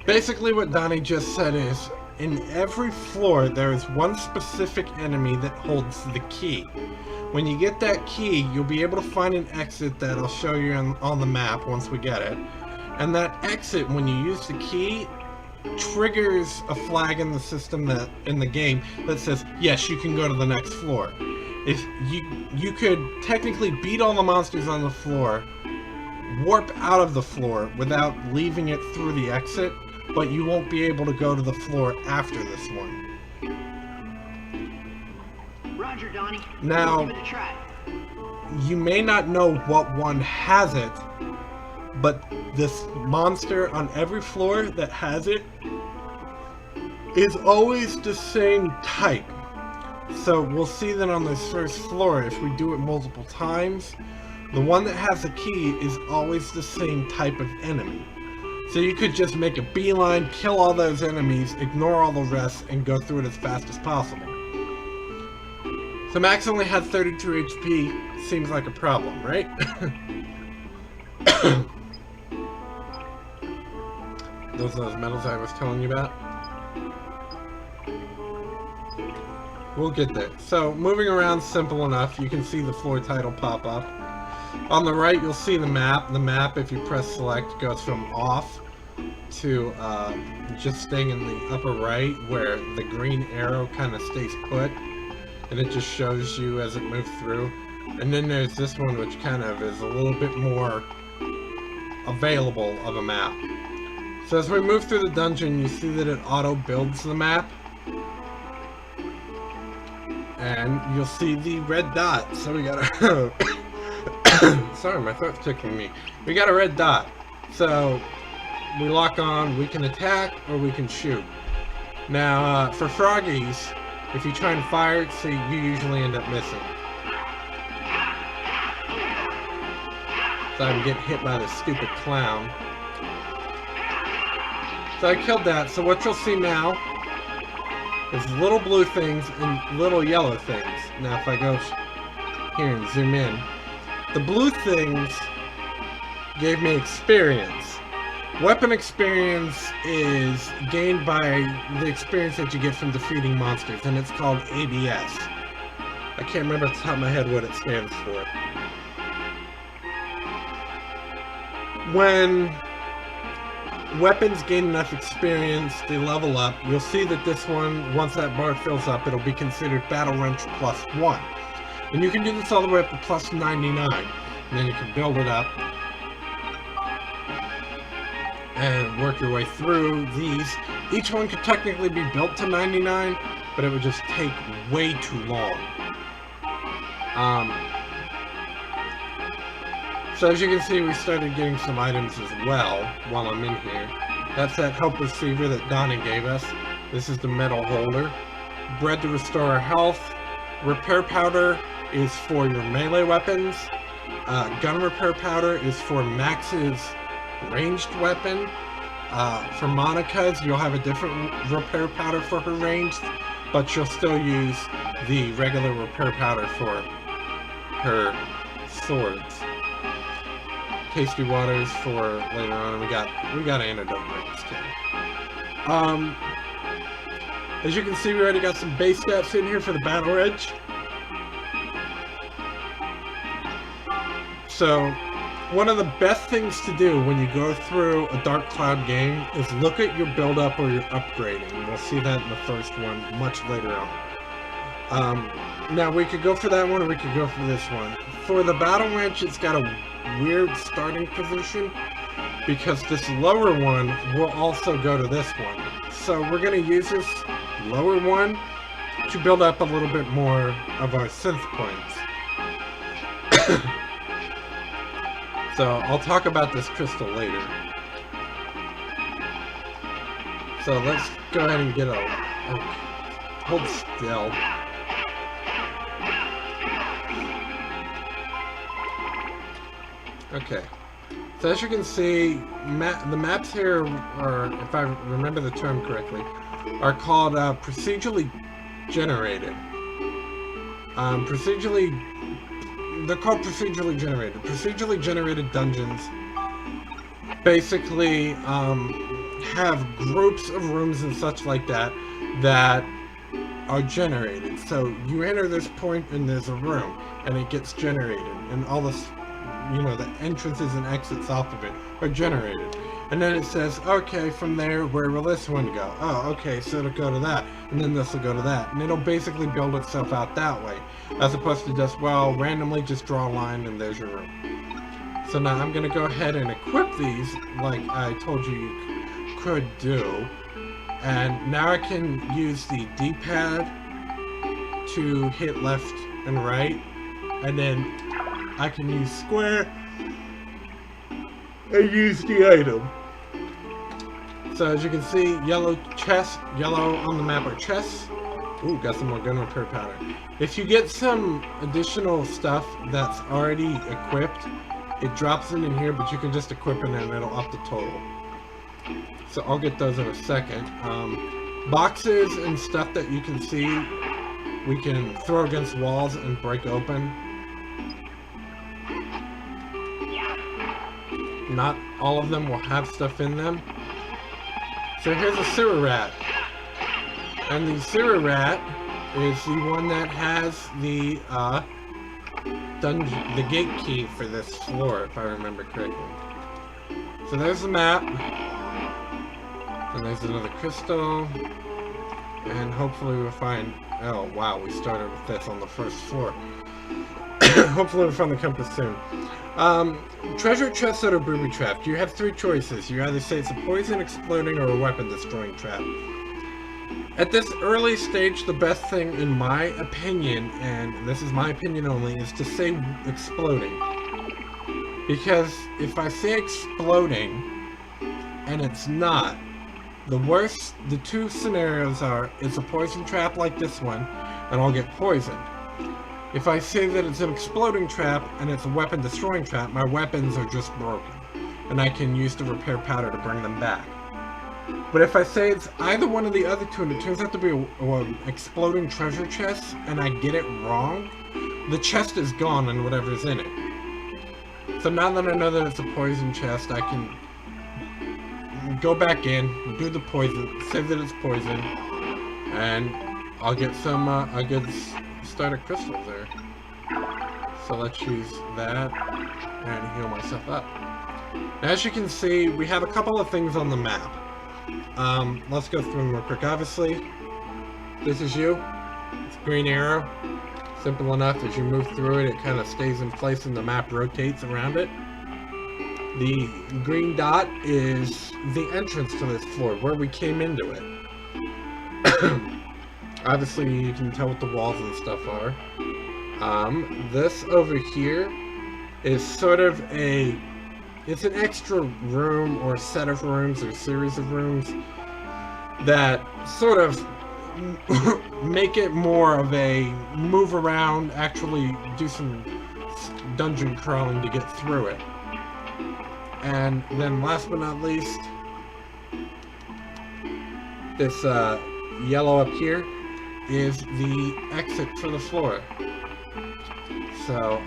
Basically what Donnie just said is, in every floor there is one specific enemy that holds the key. When you get that key, you'll be able to find an exit that I'll show you on the map once we get it. And that exit, when you use the key, triggers a flag in the system that in the game that says, yes, you can go to the next floor. If you could technically beat all the monsters on the floor, warp out of the floor without leaving it through the exit, but you won't be able to go to the floor after this one.
Roger, Donnie.
Now,
Give it a try.
you may not know what one has it, but this monster on every floor that has it is always the same type. So we'll see that on this first floor, if we do it multiple times, the one that has the key is always the same type of enemy. So you could just make a beeline, kill all those enemies, ignore all the rest, and go through it as fast as possible. So Max only had 32 HP, seems like a problem, right? Those are those medals I was telling you about. We'll get there. So moving around, simple enough. You can see the floor title pop up. On the right, you'll see the map. The map, if you press select, goes from off to just staying in the upper right, where the green arrow kind of stays put, and it just shows you as it moves through. And then there's this one, which kind of is a little bit more available of a map. So as we move through the dungeon, you see that it auto builds the map, and you'll see the red dot. So we got a sorry, my throat's tickling me. We got a red dot. So we lock on, we can attack or we can shoot. Now, for froggies, if you try and fire it, see, you usually end up missing. So I'm getting hit by this stupid clown. So I killed that. So what you'll see now is little blue things and little yellow things. Now if I go here and zoom in, the blue things gave me experience. Weapon experience is gained by the experience that you get from defeating monsters, and it's called ABS. I can't remember off the top of my head what it stands for. When weapons gain enough experience, they level up. You'll see that this one, once that bar fills up, it'll be considered Battle Wrench +1. And you can do this all the way up to plus 99. And then you can build it up and work your way through these. Each one could technically be built to 99, but it would just take way too long. So as you can see, we started getting some items as well while I'm in here. That's that help receiver that Donna gave us. This is the metal holder. Bread to restore our health. Repair powder is for your melee weapons. Gun repair powder is for Max's ranged weapon. For Monica's, you'll have a different repair powder for her ranged, but you'll still use the regular repair powder for her swords. Tasty waters for later on. We got antidote rings too. As you can see, we already got some base stats in here for the battle edge. So, one of the best things to do when you go through a Dark Cloud game is look at your build-up or your upgrading. We'll see that in the first one much later on. Now, we could go for that one or we could go for this one. For the Battle Wench, it's got a weird starting position because this lower one will also go to this one. So we're going to use this lower one to build up a little bit more of our synth points. So I'll talk about this crystal later. So let's go ahead and get hold still. Okay. So as you can see, the maps here are, if I remember the term correctly, are called procedurally generated. They're called procedurally generated. Procedurally generated dungeons basically have groups of rooms and such like that that are generated. So you enter this point and there's a room and it gets generated, and all this, you know, the entrances and exits off of it are generated. And then it says, okay, from there, where will this one go? Oh, okay, so it'll go to that, and then this will go to that. And it'll basically build itself out that way, as opposed to just, well, randomly just draw a line and there's your room. So now I'm going to go ahead and equip these like I told you could do. And now I can use the D-pad to hit left and right, and then I can use square and use the item. So as you can see, yellow on the map are chests. Ooh, got some more gun repair powder. If you get some additional stuff that's already equipped, it drops it in here, but you can just equip it and it'll up the total. So I'll get those in a second. Boxes and stuff that you can see, we can throw against walls and break open. Not all of them will have stuff in them. So here's a sewer rat. And the sewer rat is the one that has the gate key for this floor, if I remember correctly. So there's the map. And there's another crystal. And hopefully we'll find... Oh wow, we started with this on the first floor. Hopefully we'll find the compass soon. Treasure chest or booby trap. You have three choices. You either say it's a poison, exploding, or a weapon destroying trap. At this early stage, the best thing, in my opinion, and this is my opinion only, is to say exploding. Because if I say exploding, and it's not, the two scenarios are, it's a poison trap like this one, and I'll get poisoned. If I say that it's an exploding trap and it's a weapon destroying trap, my weapons are just broken, and I can use the repair powder to bring them back. But if I say it's either one of the other two and it turns out to be an exploding treasure chest and I get it wrong, the chest is gone and whatever's in it. So now that I know that it's a poison chest, I can go back in, do the poison, say that it's poison, and I'll get some a good starter crystal there. So let's use that and heal myself up. Now, as you can see, we have a couple of things on the map. Let's go through them real quick. Obviously, this is you. It's green arrow. Simple enough, as you move through it, it kind of stays in place and the map rotates around it. The green dot is the entrance to this floor, where we came into it. Obviously, you can tell what the walls and stuff are. This over here is sort of it's an extra room or set of rooms or series of rooms that sort of make it more of a move around, actually do some dungeon crawling to get through it. And then last but not least, this yellow up here is the exit for the floor. So,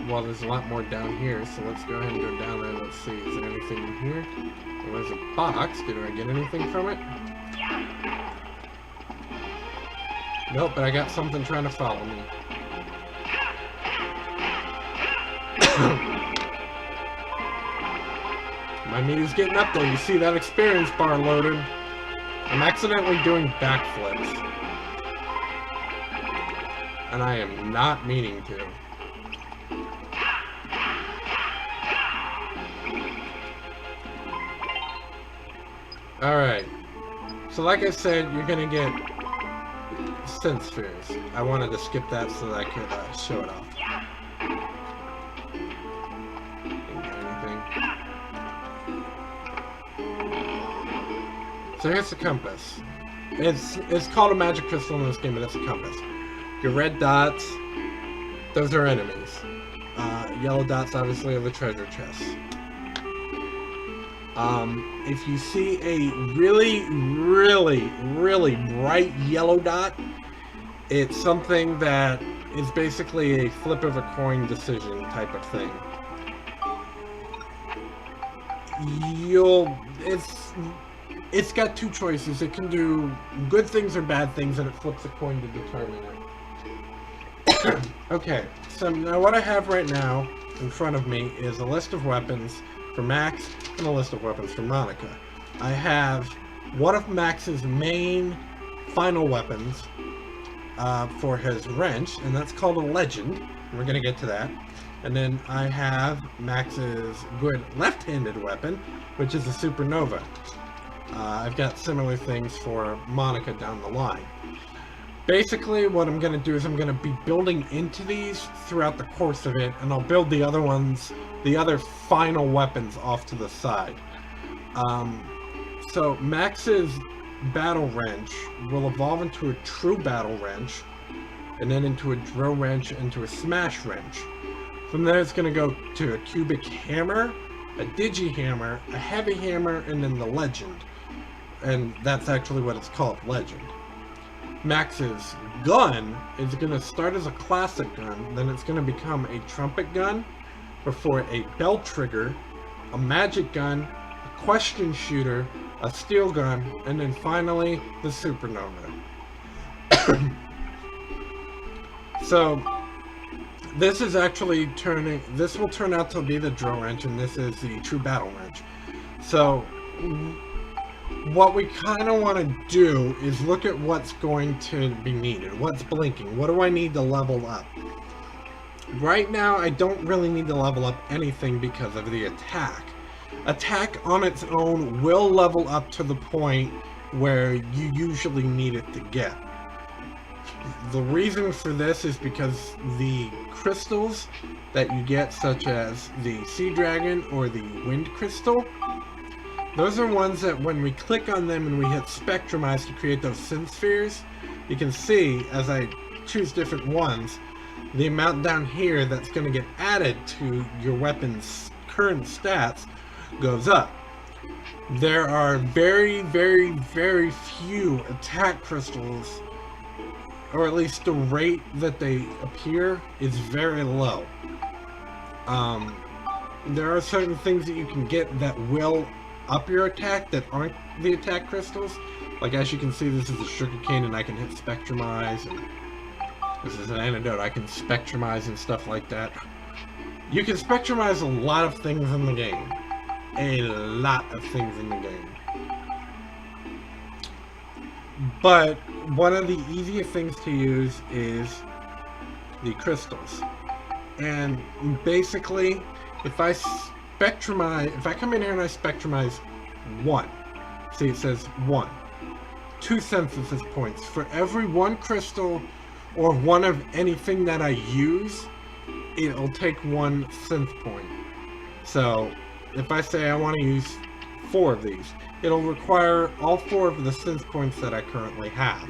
well, there's a lot more down here, so let's go ahead and go down there. Let's see, is there anything in here? Well, there's a box. Did I get anything from it? Nope, but I got something trying to follow me. My meter's getting up there. You see that experience bar loaded? I'm accidentally doing backflips. And I am not meaning to. Alright. So like I said, you're gonna get synth spheres. I wanted to skip that so that I could show it off. Didn't get anything. So here's the compass. It's called a magic crystal in this game, but it's a compass. Your red dots, those are enemies. Yellow dots obviously are the treasure chests. If you see a really, really, really bright yellow dot, it's something that is basically a flip of a coin decision type of thing. It's got two choices. It can do good things or bad things, and it flips a coin to determine it. Okay, so now what I have right now in front of me is a list of weapons for Max and a list of weapons for Monica. I have one of Max's main final weapons for his wrench, and that's called a Legend. We're going to get to that. And then I have Max's good left-handed weapon, which is a Supernova. I've got similar things for Monica down the line. Basically, what I'm going to do is I'm going to be building into these throughout the course of it, and I'll build the other ones, the other final weapons off to the side. So Max's battle wrench will evolve into a true battle wrench, and then into a drill wrench, into a smash wrench. From there it's going to go to a cubic hammer, a digi hammer, a heavy hammer, and then the Legend. And that's actually what it's called, Legend. Max's gun is going to start as a classic gun, then it's going to become a trumpet gun, before a bell trigger, a magic gun, a question shooter, a steel gun, and then finally the Supernova. So this is actually this will turn out to be the drill wrench, and this is the true battle wrench. So what we kind of want to do is look at what's going to be needed, what's blinking, what do I need to level up. Right now I don't really need to level up anything because of the attack. Attack on its own will level up to the point where you usually need it to get. The reason for this is because the crystals that you get, such as the Sea Dragon or the Wind Crystal, those are ones that when we click on them and we hit Spectrumize to create those synth spheres, you can see as I choose different ones, the amount down here that's going to get added to your weapon's current stats goes up. There are very, very, very few attack crystals, or at least the rate that they appear is very low. There are certain things that you can get that will up your attack that aren't the attack crystals. Like, as you can see, this is a sugarcane and I can hit Spectrumize, and this is an antidote. I can Spectrumize and stuff like that. You can Spectrumize a lot of things in the game. A lot of things in the game. But one of the easiest things to use is the crystals. And basically, if I come in here and I spectrumize 1, see it says 1, 2 synthesis points. For every 1 crystal or 1 of anything that I use, it'll take 1 synth point. So if I say I want to use 4 of these, it'll require all 4 of the synth points that I currently have.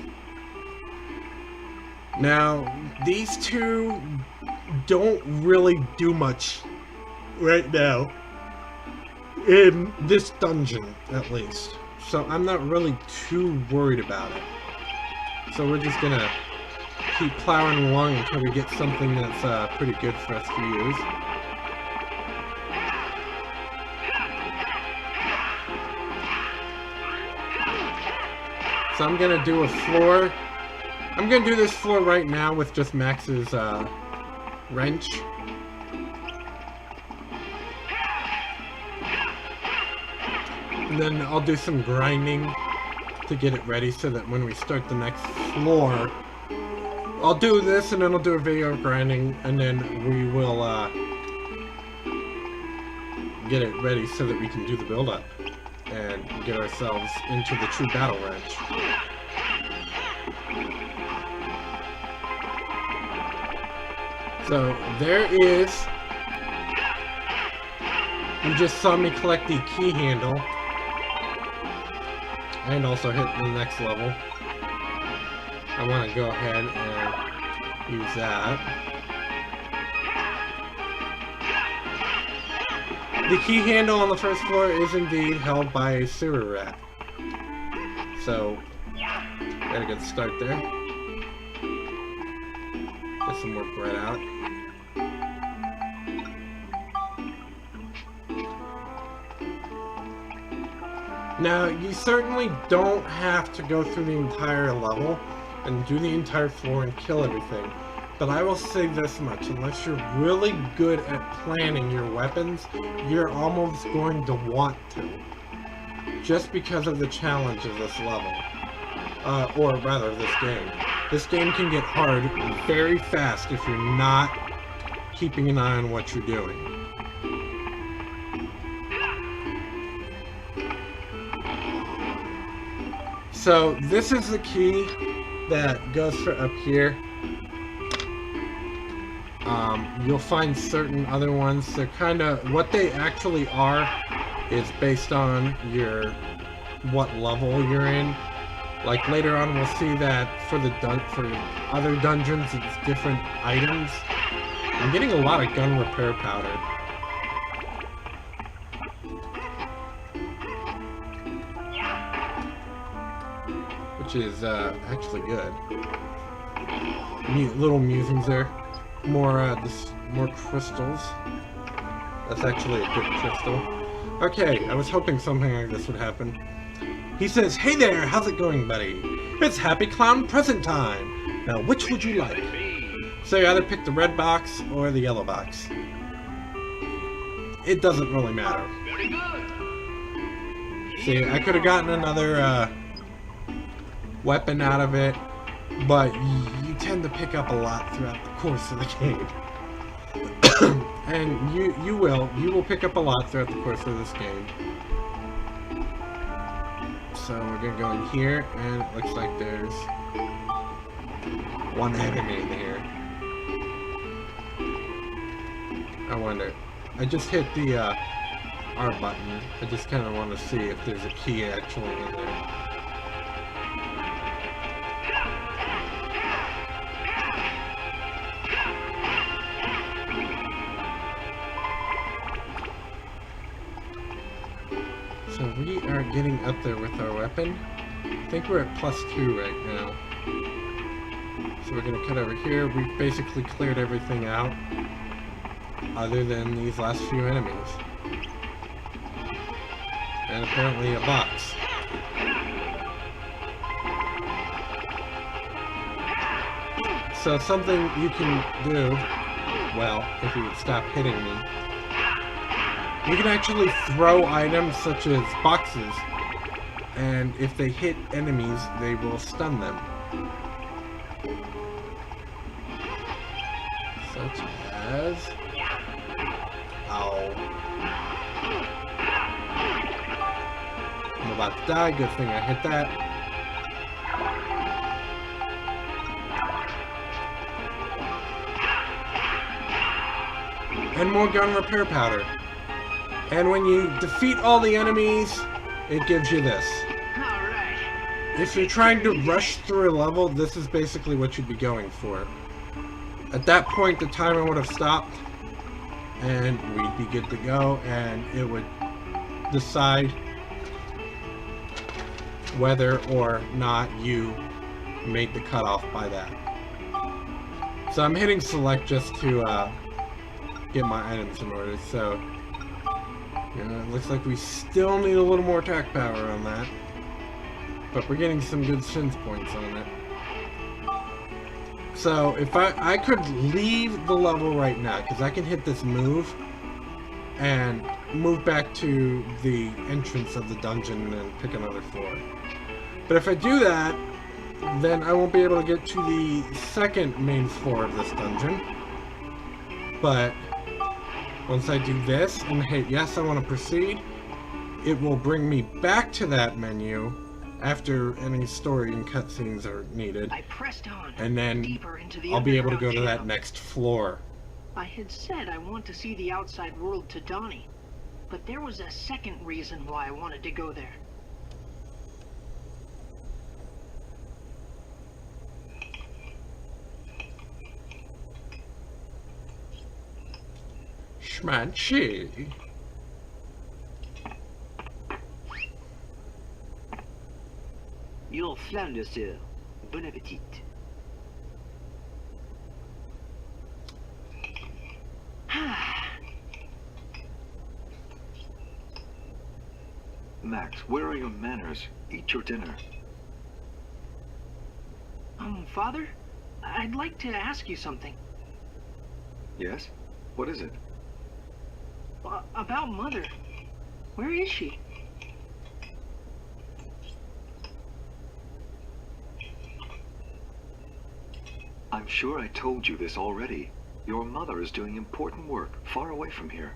Now, these two don't really do much right now, in this dungeon at least. So I'm not really too worried about it. So we're just gonna keep plowing along until we get something that's pretty good for us to use. So I'm gonna do a floor. I'm gonna do this floor right now with just Max's wrench. And then I'll do some grinding to get it ready so that when we start the next floor, I'll do this and then I'll do a video of grinding, and then we will get it ready so that we can do the build up and get ourselves into the true battle wrench. So there is, you just saw me collect the key handle and also hit the next level. I want to go ahead and use that. The key handle on the first floor is indeed held by a sewer rat. So, got a good start there. Get some more bread out. Now, you certainly don't have to go through the entire level and do the entire floor and kill everything. But I will say this much, unless you're really good at planning your weapons, you're almost going to want to. Just because of the challenge of this level. Or rather, this game. This game can get hard very fast if you're not keeping an eye on what you're doing. So, this is the key that goes for up here. You'll find certain other ones. They're kind of, what they actually are is based on what level you're in. Like later on we'll see that for other dungeons it's different items. I'm getting a lot of gun repair powder. Which is actually good. Little musings there. More crystals. That's actually a good crystal. Okay, I was hoping something like this would happen. He says, "Hey there, how's it going, buddy? It's Happy Clown Present time. Now, which would you like?" So you either pick the red box or the yellow box. It doesn't really matter. See, I could have gotten another weapon out of it, but you tend to pick up a lot throughout the course of the game. And you will pick up a lot throughout the course of this game. So we're gonna go in here, and it looks like there's one enemy in here. I wonder. I just hit the R button. I just kind of want to see if there's a key actually in there. So we are getting up there with our weapon. I think we're at +2 right now. So we're gonna cut over here. We've basically cleared everything out, other than these last few enemies. And apparently a box. So something you can do, well, if you would stop hitting me, you can actually throw items such as boxes, and if they hit enemies, they will stun them. as... Ow. I'm about to die. Good thing I hit that. And more gun repair powder. And when you defeat all the enemies, it gives you this.
Alright.
If you're trying to rush through a level, this is basically what you'd be going for. At that point, the timer would have stopped, and we'd be good to go, and it would decide whether or not you made the cutoff by that. So I'm hitting select just to get my items in order. So it looks like we still need a little more attack power on that, but we're getting some good sense points on it. So if I could leave the level right now, because I can hit this move and move back to the entrance of the dungeon and pick another floor. But if I do that, then I won't be able to get to the second main floor of this dungeon. But once I do this and hit yes, I want to proceed, it will bring me back to that menu after any story and cutscenes are needed.
I pressed on
And then
deeper into the
I'll be able to go
underground
to that
channel.
next floor.
I had said I want to see the outside world to Donnie, but there was a second reason why I wanted to go there.
Schmanchi.
Your flounder, sir. Bon appetit.
Max, where are your manners? Eat your dinner.
Father? I'd like to ask you something.
Yes? What is it?
About Mother. Where is she?
I'm sure I told you this already. Your mother is doing important work far away from here.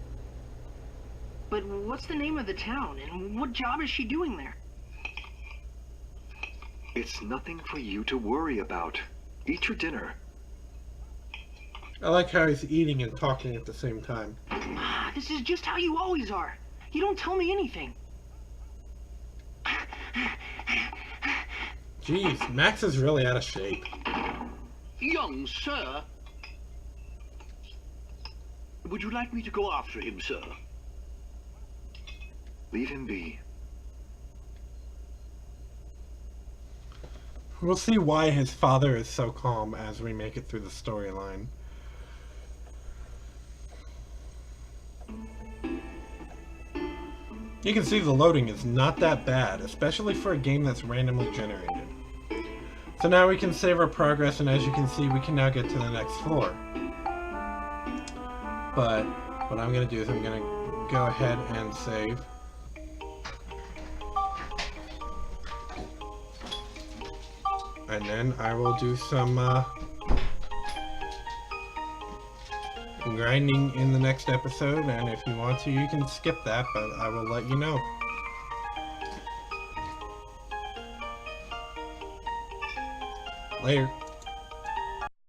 But what's the name of the town, and what job is she doing there?
It's nothing for you to worry about. Eat your dinner.
I like how he's eating and talking at the same time.
This is just how you always are. You don't tell me anything.
Jeez, Max is really out of shape.
Young sir. Would you like me to go after him, sir?
Leave him be.
We'll see why his father is so calm as we make it through the storyline. You can see the loading is not that bad, especially for a game that's randomly generated. So now we can save our progress, and as you can see, we can now get to the next floor. But what I'm going to do is I'm going to go ahead and save. And then I will do some grinding in the next episode, and if you want to, you can skip that, but I will let you know. Later.